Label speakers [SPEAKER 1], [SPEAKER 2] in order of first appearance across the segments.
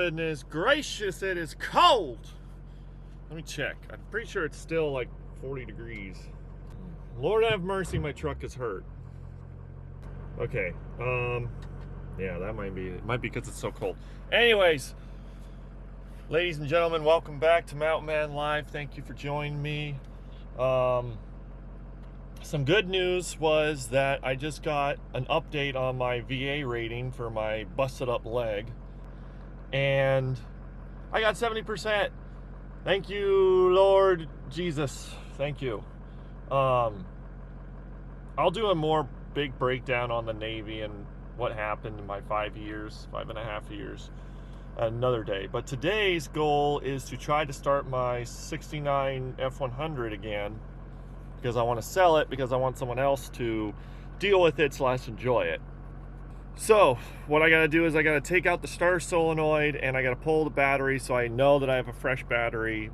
[SPEAKER 1] goodness gracious, it is cold. Let me check. I'm pretty sure it's still like 40 degrees. Lord have mercy, my truck is hurt. Okay, yeah, that might be, it might be because it's so cold. Anyways, ladies and gentlemen, welcome back to Mountain Man Live. Thank you for joining me. Some good news was that I just got an update on my VA rating for my busted up leg, and I got 70%. Thank you, Lord Jesus. Thank you. I'll do a more big breakdown on the Navy and what happened in my 5.5 years another day. But today's goal is to try to start my 69 F100 again, because I want to sell it, because I want someone else to deal with it / enjoy it. So what I got to do is I got to take out the starter solenoid, and I got to pull the battery so I know that I have a fresh battery.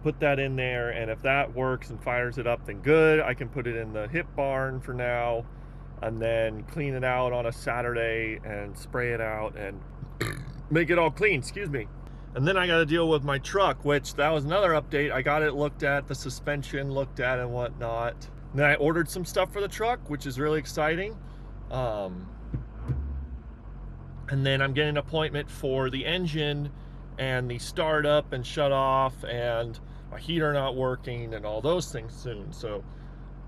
[SPEAKER 1] Put that in there, and if that works and fires it up, then good. I can put it in the hip barn for now, and then clean it out on a Saturday and spray it out and make it all clean, excuse me. And then I got to deal with my truck, which that was another update. I got it looked at, the suspension looked at and whatnot. And then I ordered some stuff for the truck, which is really exciting. And then I'm getting an appointment for the engine and the start up and shut off and my heater not working and all those things soon. So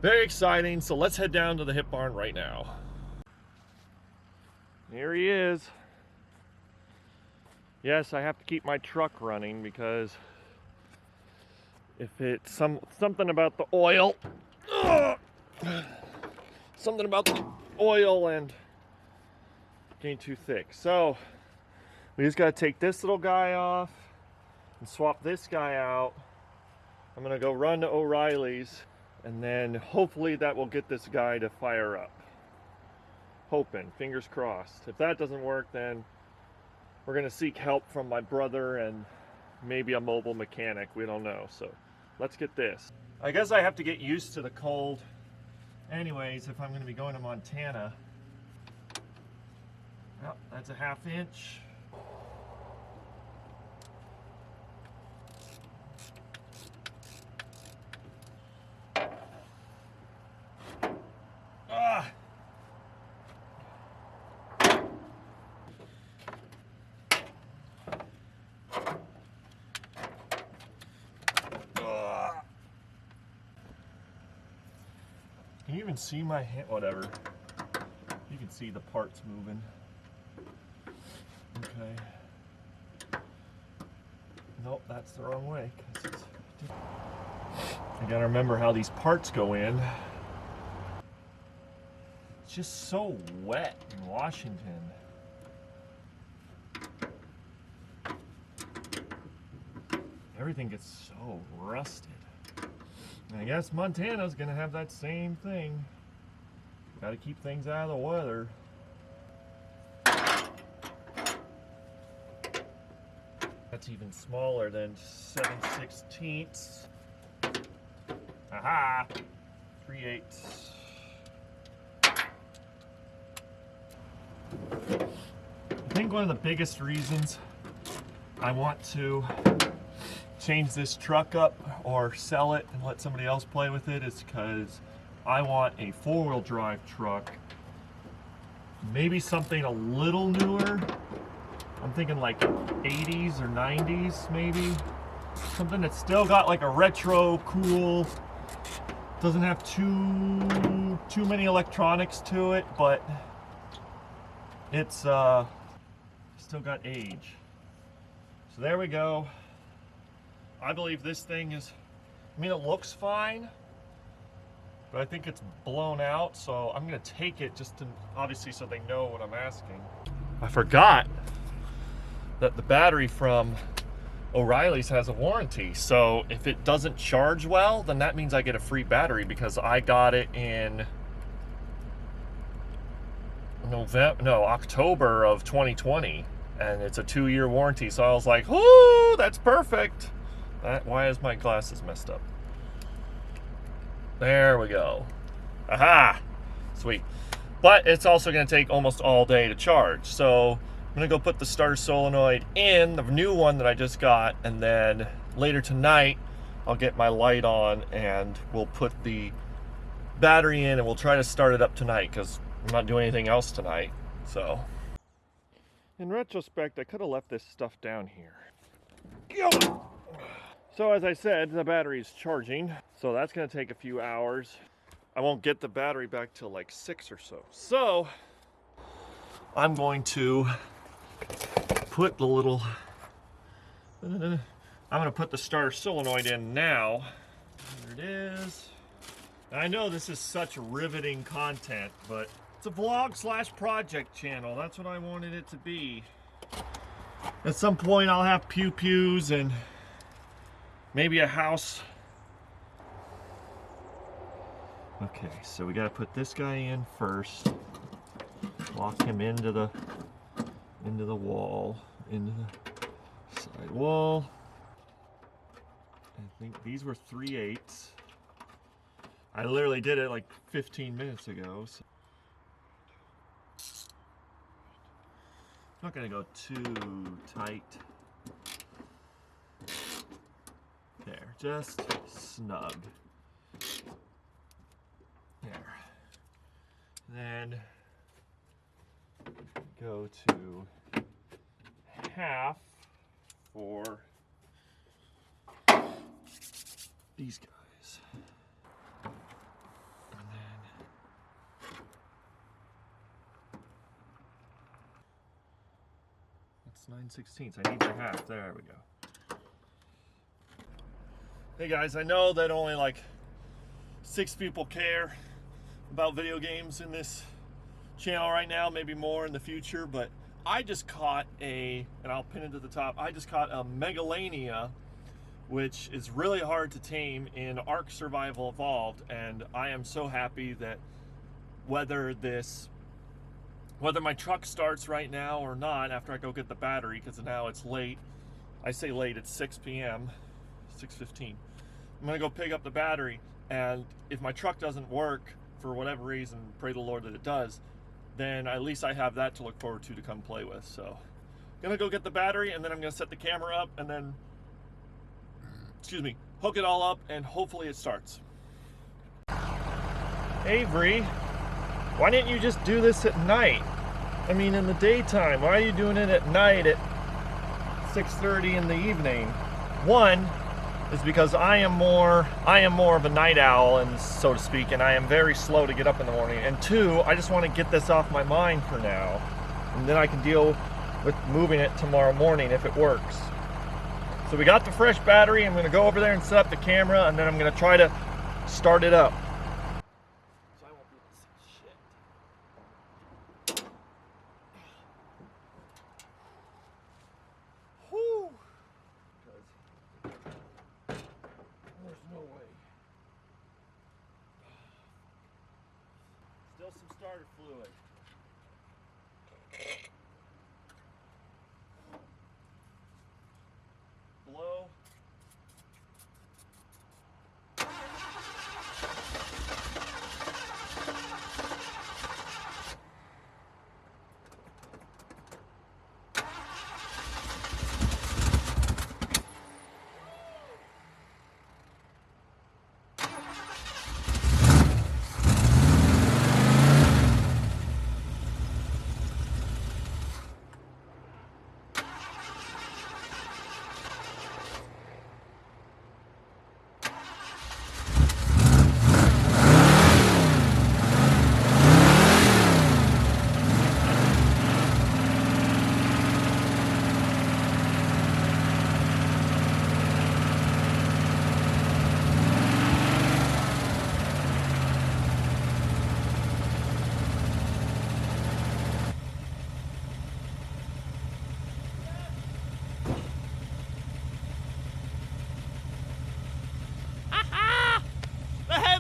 [SPEAKER 1] very exciting. So let's head down to the hip barn right now. Here he is. Yes, I have to keep my truck running because if it's something about the oil, something about the oil and getting too thick. So we just got to take this little guy off and swap this guy out. I'm going to go run to O'Reilly's, and then hopefully that will get this guy to fire up. Hoping, fingers crossed. If that doesn't work, then we're going to seek help from my brother and maybe a mobile mechanic. We don't know. So let's get this. I guess I have to get used to the cold anyways if I'm going to be going to Montana. Oh, that's a 1/2 inch. Can you even see my hand? Whatever. You can see the parts moving. Okay. Nope, that's the wrong way. I gotta remember how these parts go in. It's just so wet in Washington. Everything gets so rusted. I guess Montana's gonna have that same thing. Gotta keep things out of the weather. That's even smaller than 7/16. Aha! 3/8. I think one of the biggest reasons I want to change this truck up or sell it and let somebody else play with it is because I want a 4-wheel drive truck, maybe something a little newer. I'm thinking like 80s or 90s maybe, something that's still got like a retro cool, doesn't have too many electronics to it, but it's still got age. So there we go. I believe this thing is, I mean, it looks fine, but I think it's blown out, so I'm gonna take it just to, obviously, so they know what I'm asking. I forgot that the battery from O'Reilly's has a warranty, so if it doesn't charge well, then that means I get a free battery because I got it in October of 2020, and it's a 2-year warranty, so I was like, "Ooh, that's perfect." Why is my glasses messed up? There we go. Aha! Sweet. But it's also going to take almost all day to charge. So gonna go put the starter solenoid in, the new one that I just got, and then later tonight I'll get my light on and we'll put the battery in and we'll try to start it up tonight because I'm not doing anything else tonight. So in retrospect, I could have left this stuff down here. So as I said, the battery's charging, so that's gonna take a few hours. I won't get the battery back till like 6 or so. So I'm going to put the little, I'm gonna put the starter solenoid in now. There it is. I know this is such riveting content, but it's a vlog / project channel. That's what I wanted it to be. At some point I'll have pew-pews and maybe a house. Okay, so we gotta put this guy in first. Lock him into the wall, into the side wall. I think these were 3/8. I literally did it like 15 minutes ago. So. Not gonna go too tight. There, just snug. There. Then go to half for these guys. And then that's 9/16. I need the half. There we go. Hey guys, I know that only like 6 people care about video games in this channel right now, maybe more in the future, but I just caught and I'll pin it to the top, I just caught a Megalania, which is really hard to tame in Ark Survival Evolved, and I am so happy that whether my truck starts right now or not after I go get the battery, because now it's late, I say late, it's 6 p.m., 6:15. I'm gonna go pick up the battery, and if my truck doesn't work for whatever reason, pray the Lord that it does, then at least I have that to look forward to come play with. So I'm gonna go get the battery, and then I'm gonna set the camera up, and then, hook it all up, and hopefully it starts. Avery, why didn't you just do this at night? I mean, in the daytime. Why are you doing it at night at 6:30 in the evening? One is because I am more of a night owl, and so to speak, and I am very slow to get up in the morning. And two, I just want to get this off my mind for now, and then I can deal with moving it tomorrow morning if it works. So we got the fresh battery. I'm going to go over there and set up the camera, and then I'm going to try to start it up. So I won't be able to see shit. Whew. There's no way. Still some starter fluid. Blow.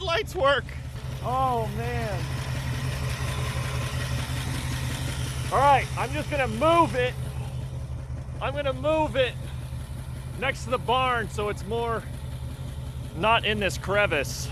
[SPEAKER 1] Lights work. Oh man. All right, I'm just gonna move it. I'm gonna move it next to the barn so it's more not in this crevice.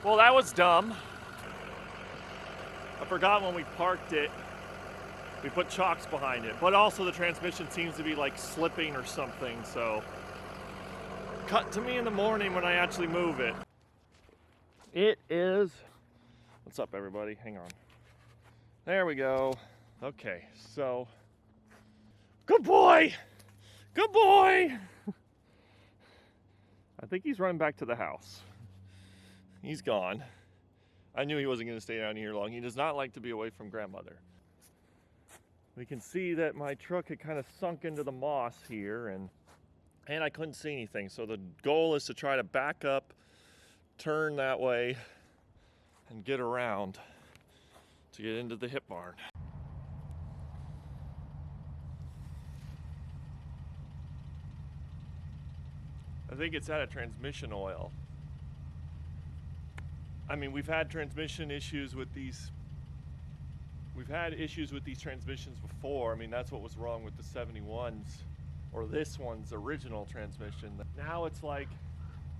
[SPEAKER 1] Well, that was dumb. I forgot when we parked it, we put chocks behind it, but also the transmission seems to be like slipping or something, so cut to me in the morning when I actually move it. It is, what's up everybody, hang on. There we go. Okay, so, good boy, good boy. I think he's running back to the house. He's gone. I knew he wasn't going to stay down here long. He does not like to be away from grandmother. We can see that my truck had kind of sunk into the moss here, and I couldn't see anything. So the goal is to try to back up, turn that way, and get around to get into the hip barn. I think it's out of transmission oil. I mean, we've had transmission issues with these. We've had issues with these transmissions before. I mean, that's what was wrong with the 71s, or this one's original transmission. Now it's like,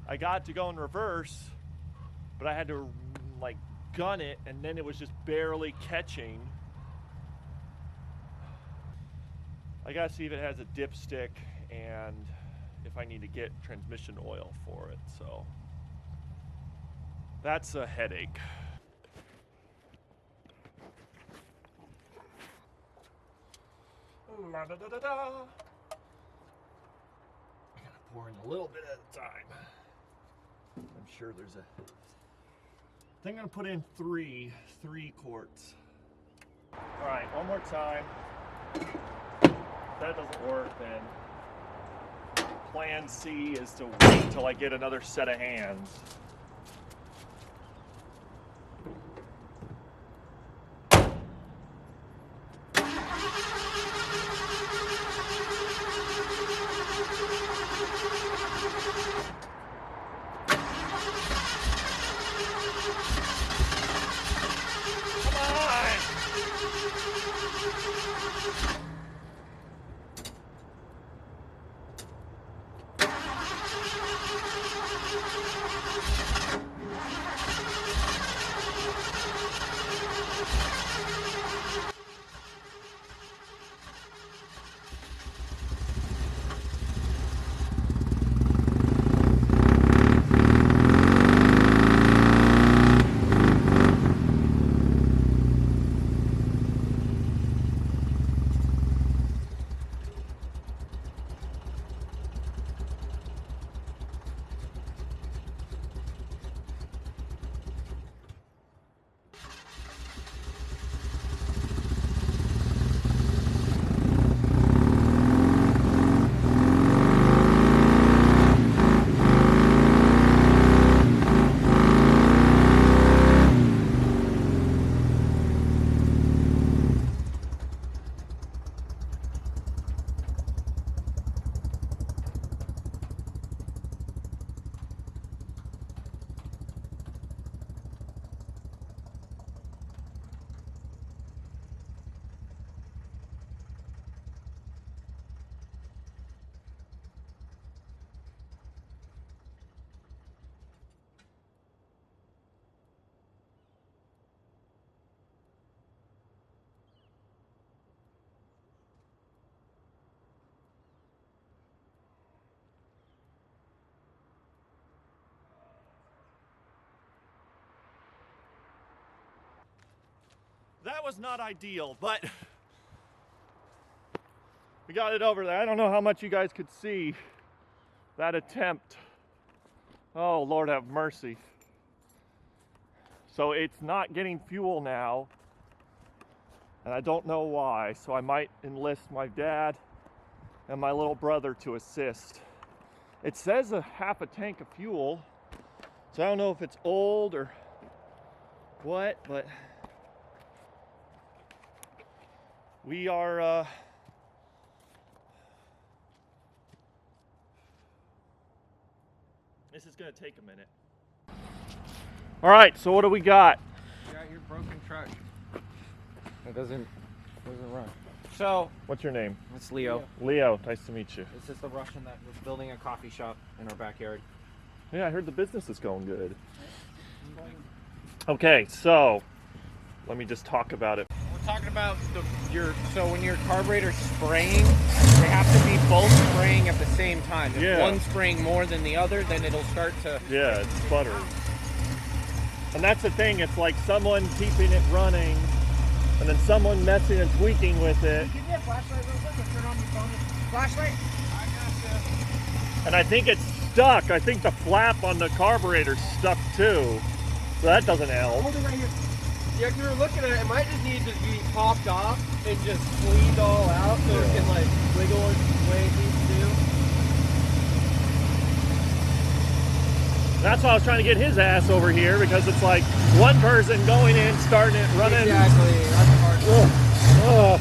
[SPEAKER 1] I got to go in reverse, but I had to like gun it, and then it was just barely catching. I gotta see if it has a dipstick and if I need to get transmission oil for it, so that's a headache. La, da, da, da, da. I gotta pour in a little bit at a time. I'm sure there's a. I think I'm gonna put in three quarts. All right, one more time. If that doesn't work, then plan C is to wait till I get another set of hands. That was not ideal, but we got it over there. I don't know how much you guys could see that attempt. Oh, Lord have mercy. So it's not getting fuel now, and I don't know why. So I might enlist my dad and my little brother to assist. It says a half a tank of fuel, so I don't know if it's old or what, but we are this is gonna take a minute. All right, so what do we got?
[SPEAKER 2] You got your broken truck. It doesn't run. So
[SPEAKER 1] What's your name?
[SPEAKER 2] it's Leo.
[SPEAKER 1] Leo, nice to meet you.
[SPEAKER 2] This is the Russian that was building a coffee shop in our backyard.
[SPEAKER 1] Yeah, I heard the business is going good. Okay, so let me just talk about it.
[SPEAKER 2] We're talking about so when your carburetor's spraying, they have to be both spraying at the same time. If one's spraying more than the other, then it'll start to...
[SPEAKER 1] Yeah, it sputters. And that's the thing, it's like someone keeping it running, and then someone messing and tweaking with it.
[SPEAKER 3] Give me a flashlight real quick and turn on your phone. Flashlight? I gotcha.
[SPEAKER 1] And I think it's stuck. I think the flap on the carburetor's stuck too. So that doesn't help.
[SPEAKER 3] Hold it right here.
[SPEAKER 4] Yeah, if you were looking at it, it might just need to be popped off and just squeezed all out so it can like wiggle the way it needs to do.
[SPEAKER 1] That's why I was trying to get his ass over here, because it's like one person going in, starting it, running.
[SPEAKER 4] Exactly, that's the hard part.
[SPEAKER 1] Ugh.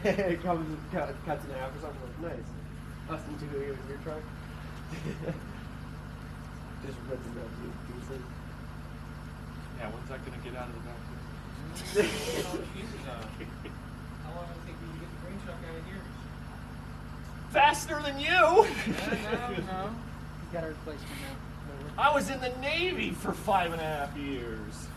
[SPEAKER 4] It comes cuts in half or something. Nice. Austin, do it with your truck. Just rip them out to pieces.
[SPEAKER 1] Yeah, when's that gonna get out of the back?
[SPEAKER 2] How long will it take you to get the green truck out of here?
[SPEAKER 1] Faster than you!
[SPEAKER 2] No.
[SPEAKER 3] He's got a replacement now.
[SPEAKER 1] I was in the Navy for 5.5 years.